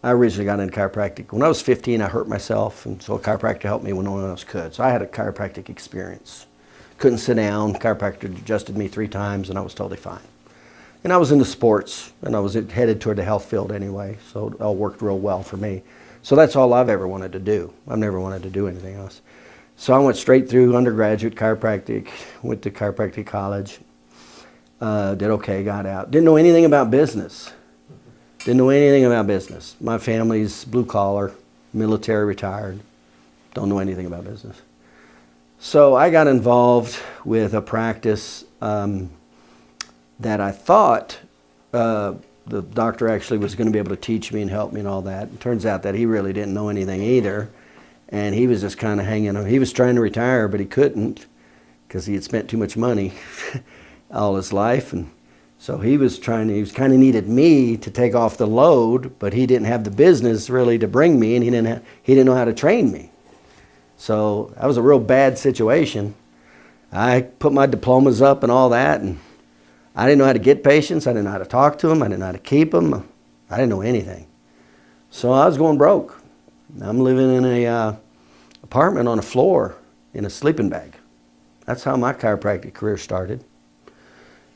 I originally got into chiropractic. When I was 15, I hurt myself, and so a chiropractor helped me when no one else could. So I had a chiropractic experience. Couldn't sit down. Chiropractor adjusted me 3 times, and I was totally fine. And I was into sports, and I was headed toward the health field anyway, so it all worked real well for me. So that's all I've ever wanted to do. I've never wanted to do anything else. So I went straight through undergraduate chiropractic, went to chiropractic college, did okay, got out. Didn't know anything about business. Didn't know anything about business. My family's blue collar, military retired. Don't know anything about business. So I got involved with a practice that I thought the doctor actually was going to be able to teach me and help me and all that. It turns out that he really didn't know anything either. And he was just kind of hanging on. He was trying to retire, but he couldn't because he had spent too much money all his life. And so he was kind of needed me to take off the load, but he didn't have the business really to bring me, and he didn't know how to train me. So that was a real bad situation. I put my diplomas up and all that, and I didn't know how to get patients. I didn't know how to talk to them. I didn't know how to keep them. I didn't know anything. So I was going broke. I'm living in a apartment on a floor in a sleeping bag. That's how my chiropractic career started.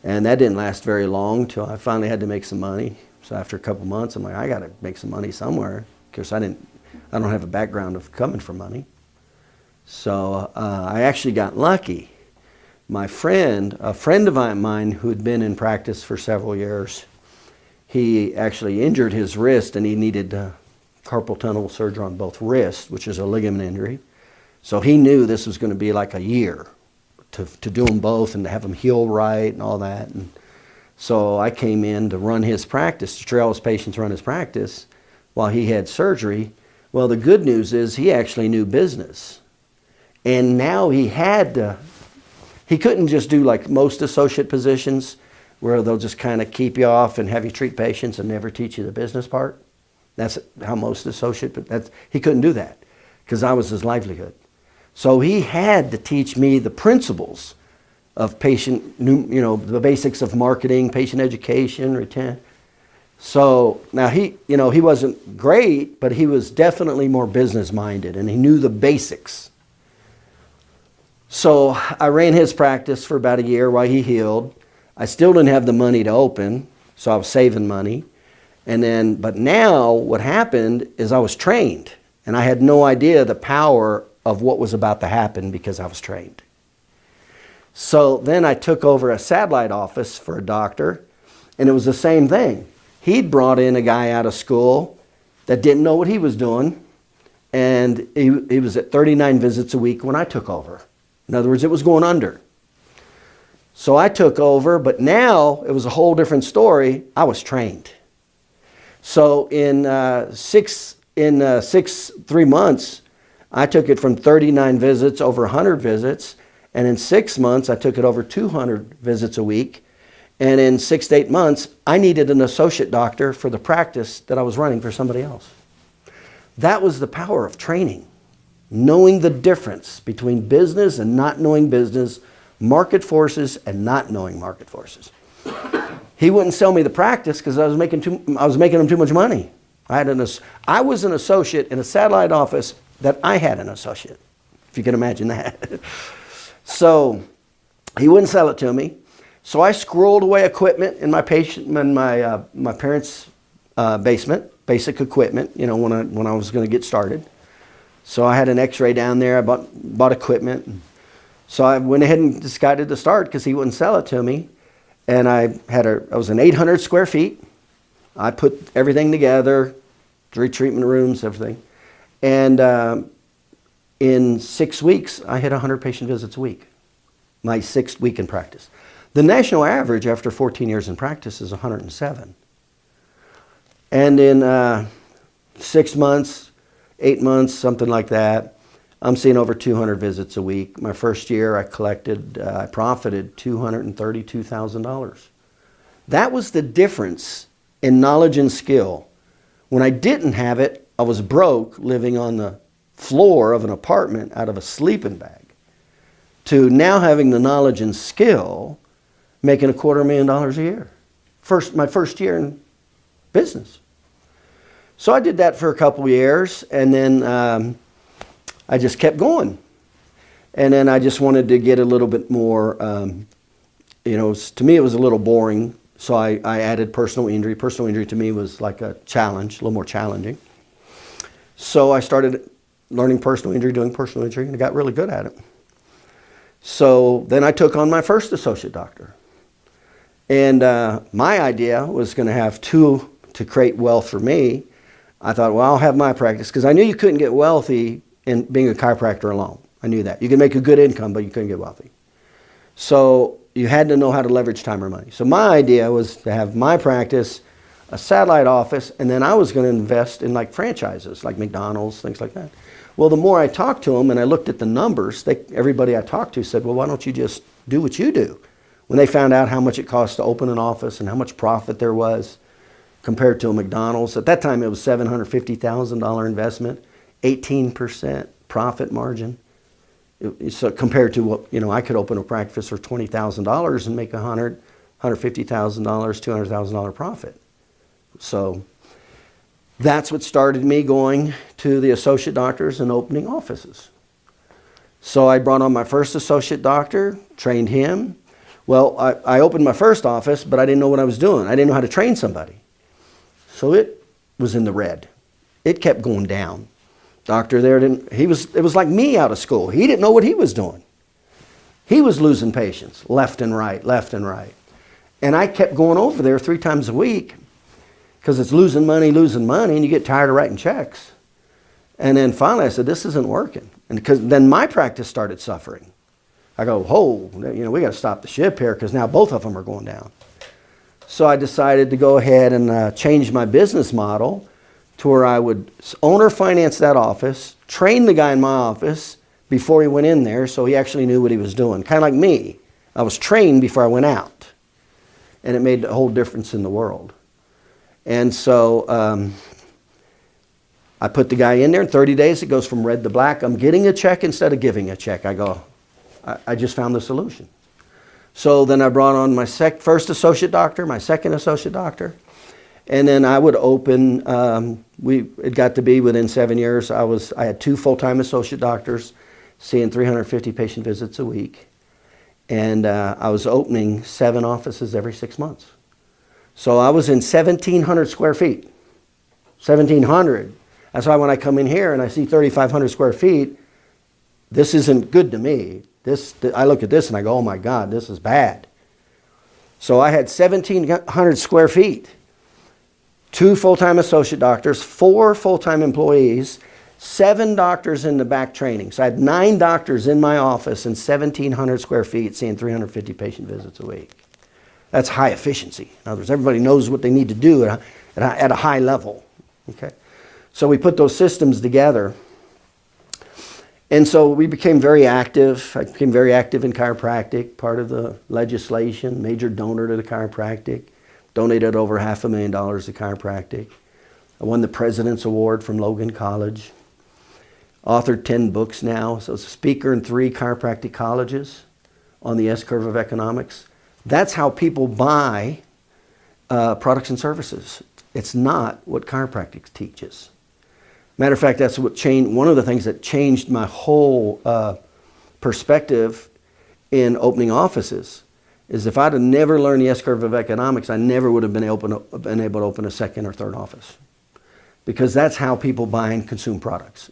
And that didn't last very long till I finally had to make some money. So after a couple months, I'm like, I got to make some money somewhere, because I don't have a background of coming from money. So I actually got lucky. A friend of mine who had been in practice for several years, he actually injured his wrist, and he needed carpal tunnel surgery on both wrists, which is a ligament injury. So he knew this was going to be like a year to do them both and to have them heal right and all that. And so I came in to run his practice, to trail his patients, run his practice while he had surgery. Well, the good news is he actually knew business. And now he couldn't just do like most associate positions where they'll just kind of keep you off and have you treat patients and never teach you the business part. That's how most he couldn't do that because I was his livelihood. So he had to teach me the principles of the basics of marketing, patient education, retention. So now he wasn't great, but he was definitely more business minded, and he knew the basics. So I ran his practice for about a year while he healed. I still didn't have the money to open, so I was saving money. But now what happened is I was trained, and I had no idea the power of what was about to happen because I was trained. So then I took over a satellite office for a doctor, and it was the same thing. He'd brought in a guy out of school that didn't know what he was doing, and he was at 39 visits a week when I took over. In other words, it was going under. So I took over, but now it was a whole different story. I was trained. So in 3 months, I took it from 39 visits over 100 visits. And in 6 months, I took it over 200 visits a week. And in 6 to 8 months, I needed an associate doctor for the practice that I was running for somebody else. That was the power of training. Knowing the difference between business and not knowing business, market forces and not knowing market forces. He wouldn't sell me the practice because I was making him too much money. I was an associate in a satellite office that I had an associate, if you can imagine that. So he wouldn't sell it to me. So I squirreled away equipment in my parents' basement, basic equipment, when I was going to get started. So I had an X-ray down there. I bought equipment. So I went ahead and decided to start because he wouldn't sell it to me. And I was in 800 square feet. I put everything together, 3 treatment rooms, everything. And in 6 weeks, I hit 100 patient visits a week, my 6th week in practice. The national average after 14 years in practice is 107. And in 6 months, 8 months, something like that, I'm seeing over 200 visits a week. My first year, I profited $232,000. That was the difference in knowledge and skill. When I didn't have it, I was broke, living on the floor of an apartment out of a sleeping bag, to now having the knowledge and skill, making $250,000 a year. My first year in business. So I did that for a couple of years, and then I just kept going. And then I just wanted to get a little bit more, to me it was a little boring, so I added personal injury. Personal injury to me was like a challenge, a little more challenging. So I started learning personal injury, doing personal injury, and I got really good at it. So then I took on my first associate doctor. And my idea was going to have two to create wealth for me. I thought, well, I'll have my practice, because I knew you couldn't get wealthy in being a chiropractor alone. I knew that. You could make a good income, but you couldn't get wealthy. So you had to know how to leverage time or money. So my idea was to have my practice, a satellite office, and then I was going to invest in like franchises, like McDonald's, things like that. Well, the more I talked to them and I looked at the numbers, everybody I talked to said, well, why don't you just do what you do? When they found out how much it cost to open an office and how much profit there was compared to a McDonald's. At that time, it was $750,000 investment, 18% profit margin. So compared to what, I could open a practice for $20,000 and make $150,000, $200,000 profit. So that's what started me going to the associate doctors and opening offices. So I brought on my first associate doctor, trained him. Well, I opened my first office, but I didn't know what I was doing. I didn't know how to train somebody. So it was in the red. It kept going down. Doctor there it was like me out of school. He didn't know what he was doing. He was losing patients left and right, left and right. And I kept going over there 3 times a week because it's losing money, and you get tired of writing checks. And then finally I said, this isn't working. And because then my practice started suffering. I go, we got to stop the ship here, because now both of them are going down. So I decided to go ahead and change my business model to where I would owner finance that office, train the guy in my office before he went in there so he actually knew what he was doing. Kind of like me. I was trained before I went out. And it made a whole difference in the world. And so I put the guy in there. In 30 days, it goes from red to black. I'm getting a check instead of giving a check. I go, I just found the solution. So then I brought on my first associate doctor, my second associate doctor. And then I would open, it got to be within 7 years, I had 2 full-time associate doctors seeing 350 patient visits a week. And I was opening 7 offices every 6 months. So I was in 1,700 square feet. 1,700. That's why when I come in here and I see 3,500 square feet, this isn't good to me. I look at this and I go, oh my God, this is bad. So I had 1,700 square feet. 2 full-time associate doctors, 4 full-time employees, 7 doctors in the back training. So I had 9 doctors in my office and 1,700 square feet seeing 350 patient visits a week. That's high efficiency. In other words, everybody knows what they need to do at a high level. Okay? So we put those systems together. And so we became very active. I became very active in chiropractic, part of the legislation, major donor to the chiropractic. Donated over $500,000 to chiropractic. I won the President's Award from Logan College. Authored 10 books now. So I was a speaker in 3 chiropractic colleges on the S-curve of economics. That's how people buy products and services. It's not what chiropractic teaches. Matter of fact, that's what changed. One of the things that changed my whole perspective in opening offices is if I'd have never learned the S-curve of economics, I never would have been able to open a second or third office. Because that's how people buy and consume products.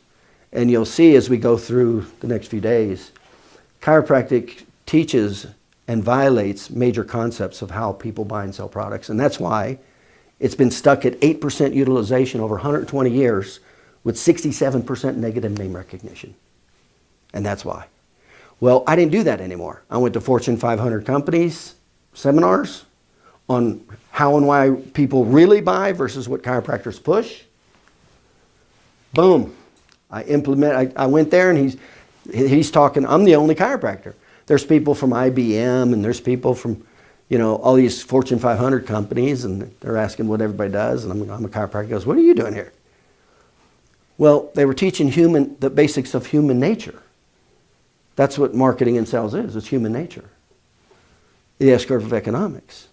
And you'll see as we go through the next few days, chiropractic teaches and violates major concepts of how people buy and sell products. And that's why it's been stuck at 8% utilization over 120 years with 67% negative name recognition. And that's why. Well, I didn't do that anymore. I went to Fortune 500 companies, seminars on how and why people really buy versus what chiropractors push. Boom. I went there and he's talking, I'm the only chiropractor. There's people from IBM and there's people from, all these Fortune 500 companies, and they're asking what everybody does. And I'm a chiropractor. He goes, what are you doing here? Well, they were teaching the basics of human nature. That's what marketing and sales is. It's human nature. The S-curve of economics.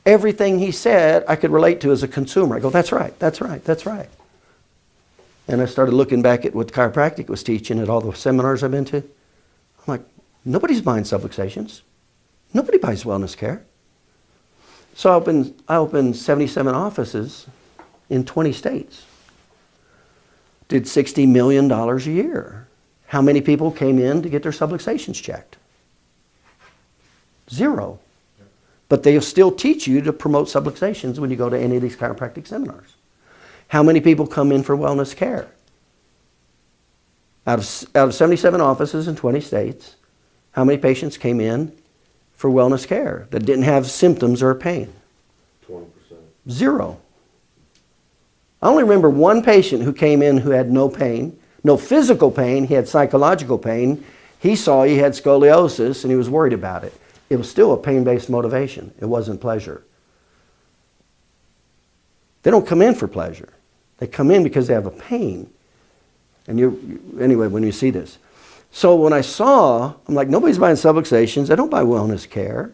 Everything he said I could relate to as a consumer. I go, that's right, that's right, that's right. and I started looking back at what chiropractic was teaching at all the seminars I've been to. I'm like, nobody's buying subluxations. Nobody buys wellness care. So I opened 77 offices in 20 states. Did $60 million a year. How many people came in to get their subluxations checked? 0. But they'll still teach you to promote subluxations when you go to any of these chiropractic seminars. How many people come in for wellness care? Out of 77 offices in 20 states, how many patients came in for wellness care that didn't have symptoms or pain? 20%. 0. I only remember one patient who came in who had no pain, no physical pain, he had psychological pain. He saw he had scoliosis and he was worried about it. It was still a pain-based motivation. It wasn't pleasure. They don't come in for pleasure. They come in because they have a pain. And anyway, when you see this. So when I saw, I'm like, nobody's buying subluxations. They don't buy wellness care.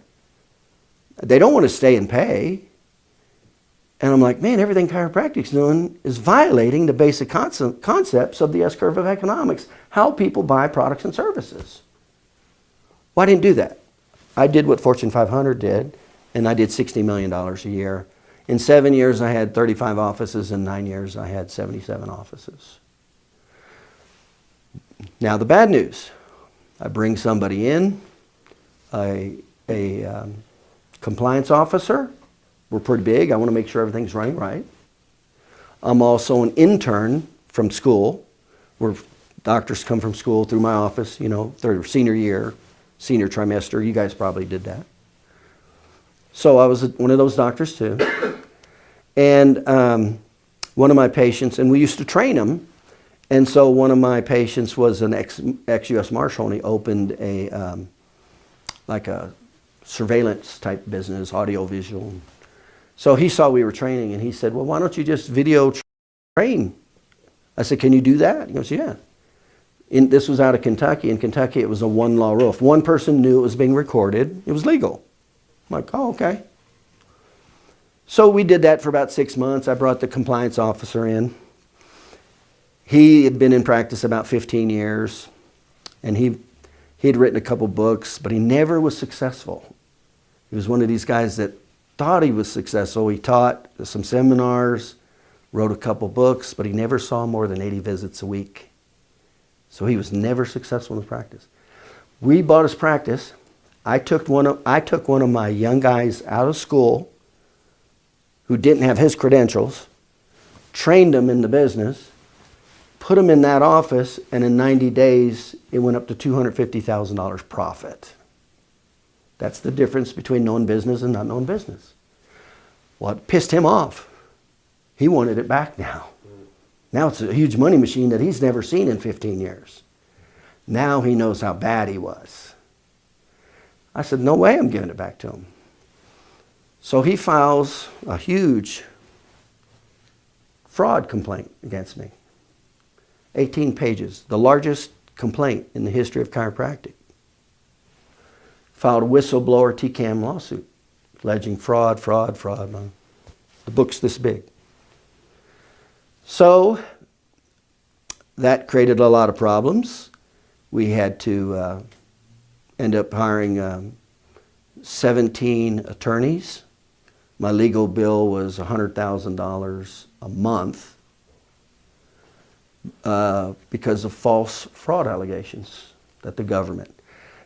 They don't want to stay and pay. And I'm like, man, everything chiropractic's doing is violating the basic concepts of the S-curve of economics, how people buy products and services. Well, I didn't do that. I did what Fortune 500 did, and I did $60 million a year. In 7 years, I had 35 offices. In 9 years, I had 77 offices. Now, the bad news. I bring somebody in, a compliance officer. We're pretty big. I want to make sure everything's running right. I'm also an intern from school, where doctors come from school through my office, their senior year, senior trimester. You guys probably did that. So I was one of those doctors too. And one of my patients, and we used to train them, and so one of my patients was an ex-U.S. Marshal, and he opened like a surveillance type business, audio-visual. So he saw we were training, and he said, well, why don't you just video train? I said, can you do that? He goes, yeah. This was out of Kentucky. In Kentucky, it was a one-law rule. If one person knew it was being recorded, it was legal. I'm like, oh, okay. So we did that for about 6 months. I brought the compliance officer in. He had been in practice about 15 years, and he'd written a couple books, but he never was successful. He was one of these guys that thought he was successful. He taught some seminars, wrote a couple books, but he never saw more than 80 visits a week. So he was never successful in his practice. We bought his practice. I took one of my young guys out of school who didn't have his credentials, trained him in the business, put him in that office, and in 90 days, it went up to $250,000 profit. That's the difference between knowing business and not knowing business. Well, it pissed him off. He wanted it back now. Now it's a huge money machine that he's never seen in 15 years. Now he knows how bad he was. I said, no way I'm giving it back to him. So he files a huge fraud complaint against me. 18 pages, the largest complaint in the history of chiropractic. Filed a whistleblower TCAM lawsuit, alleging fraud. The book's this big. So that created a lot of problems. We had to end up hiring 17 attorneys. My legal bill was $100,000 a month because of false fraud allegations that the government.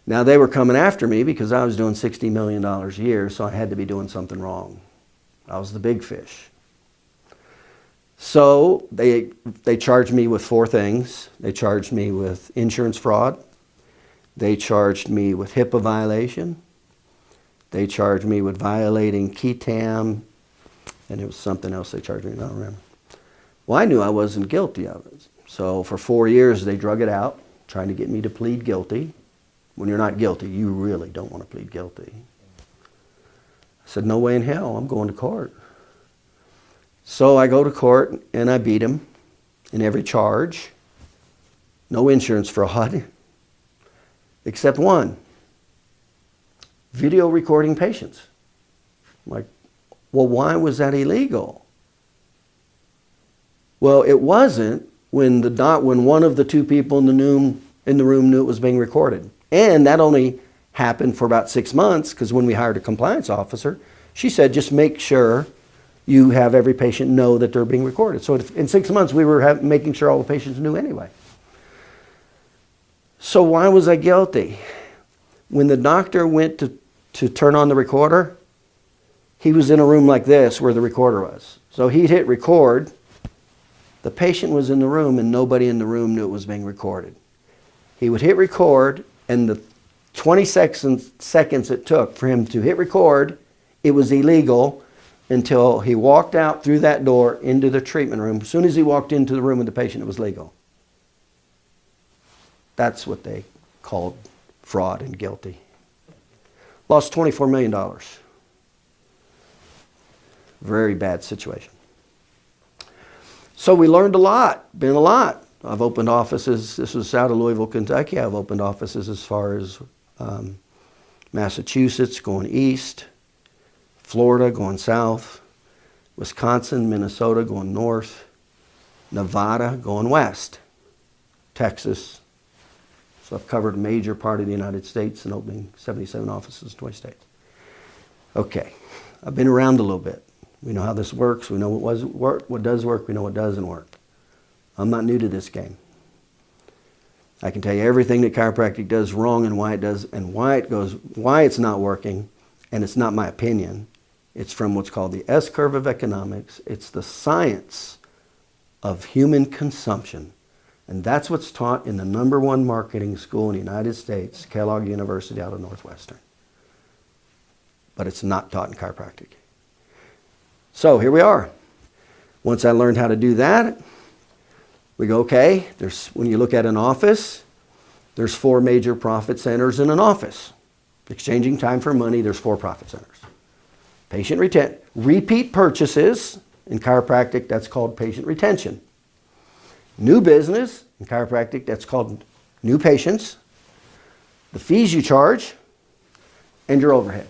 Now they were coming after me because I was doing $60 million a year, so I had to be doing something wrong. I was the big fish. So they charged me with 4 things. They charged me with insurance fraud. They charged me with HIPAA violation. They charged me with violating QI-TAM, and it was something else they charged me, I don't remember. Well, I knew I wasn't guilty of it. So for 4 years, they drug it out, trying to get me to plead guilty. When you're not guilty, you really don't want to plead guilty. I said, no way in hell, I'm going to court. So I go to court, and I beat him in every charge. No insurance fraud, except one. Video recording patients. I'm like, well, why was that illegal? Well, it wasn't when one of the two people in the room knew it was being recorded. And that only happened for about 6 months, because when we hired a compliance officer, she said, just make sure you have every patient know that they're being recorded. So in 6 months, we were making sure all the patients knew anyway. So why was I guilty? When the doctor went to turn on the recorder, he was in a room like this where the recorder was. So he'd hit record. The patient was in the room and nobody in the room knew it was being recorded. He would hit record, and the 20 seconds it took for him to hit record, it was illegal until he walked out through that door into the treatment room. As soon as he walked into the room with the patient, it was legal. That's what they called fraud and guilty. Lost $24 million. Very bad situation. So we learned a lot, been a lot. I've opened offices, this was out of Louisville, Kentucky. I've opened offices as far as Massachusetts, going east, Florida, going south, Wisconsin, Minnesota, going north, Nevada, going west, Texas. So I've covered a major part of the United States and opening 77 offices in 20 states. Okay, I've been around a little bit. We know how this works. We know what does work. We know what doesn't work. I'm not new to this game. I can tell you everything that chiropractic does wrong and why it does and why it's not working, and it's not my opinion. It's from what's called the S-curve of economics. It's the science of human consumption. And that's what's taught in the #1 marketing school in the United States, Kellogg University out of Northwestern. But it's not taught in chiropractic. So here we are. Once I learned how to do that, we go, okay, when you look at an office, there's 4 major profit centers in an office. Exchanging time for money, there's 4 profit centers. Patient repeat purchases, in chiropractic, that's called patient retention. New business, in chiropractic, that's called new patients. The fees you charge, and your overhead.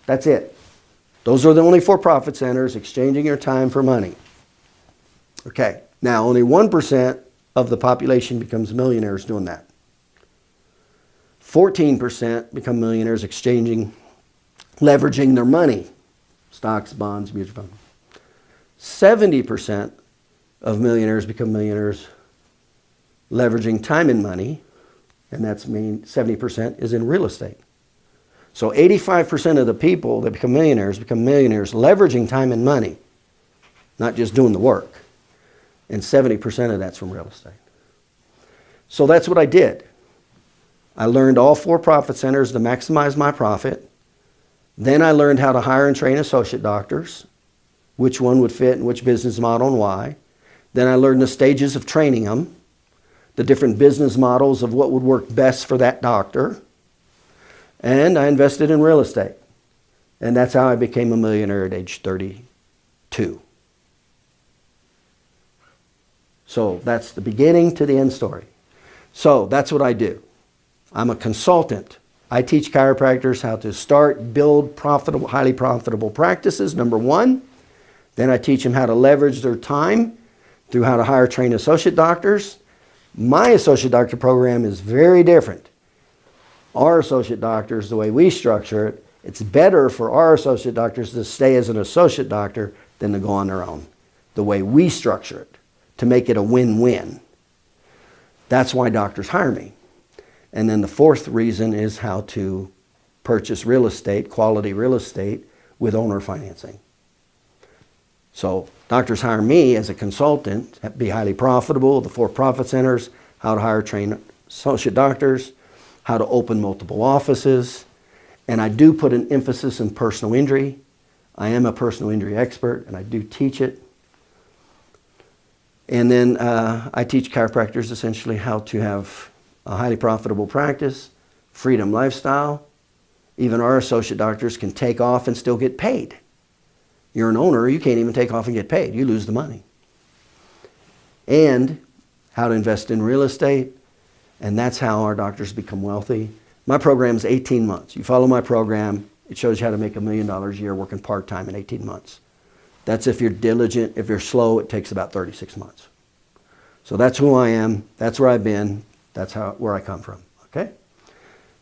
That's it. Those are the only 4 profit centers, exchanging your time for money. Okay, now only 1% of the population becomes millionaires doing that. 14% become millionaires leveraging their money. Stocks, bonds, mutual funds. 70% of millionaires become millionaires leveraging time and money, and that's 70% is in real estate. So 85% of the people that become millionaires leveraging time and money, not just doing the work. And 70% of that's from real estate. So that's what I did. I learned all 4 profit centers to maximize my profit. Then I learned how to hire and train associate doctors, which one would fit in which business model and why. Then I learned the stages of training them, the different business models of what would work best for that doctor. And I invested in real estate. And that's how I became a millionaire at age 32. So that's the beginning to the end story. So that's what I do. I'm a consultant. I teach chiropractors how to build highly profitable practices, #1. Then I teach them how to leverage their time through how to hire, train associate doctors. My associate doctor program is very different. Our associate doctors, the way we structure it, it's better for our associate doctors to stay as an associate doctor than to go on their own. The way we structure it, to make it a win-win. That's why doctors hire me. And then the 4th reason is how to purchase real estate, quality real estate, with owner financing. So doctors hire me as a consultant, be highly profitable, the 4 profit centers, how to hire, train associate doctors, how to open multiple offices. And I do put an emphasis in personal injury. I am a personal injury expert, and I do teach it. And then I teach chiropractors essentially how to have a highly profitable practice, freedom lifestyle. Even our associate doctors can take off and still get paid. You're an owner, you can't even take off and get paid. You lose the money. And how to invest in real estate, and that's how our doctors become wealthy. My program is 18 months. You follow my program, it shows you how to make $1 million a year working part-time in 18 months. That's if you're diligent. If you're slow, it takes about 36 months. So that's who I am. That's where I've been. That's where I come from. Okay?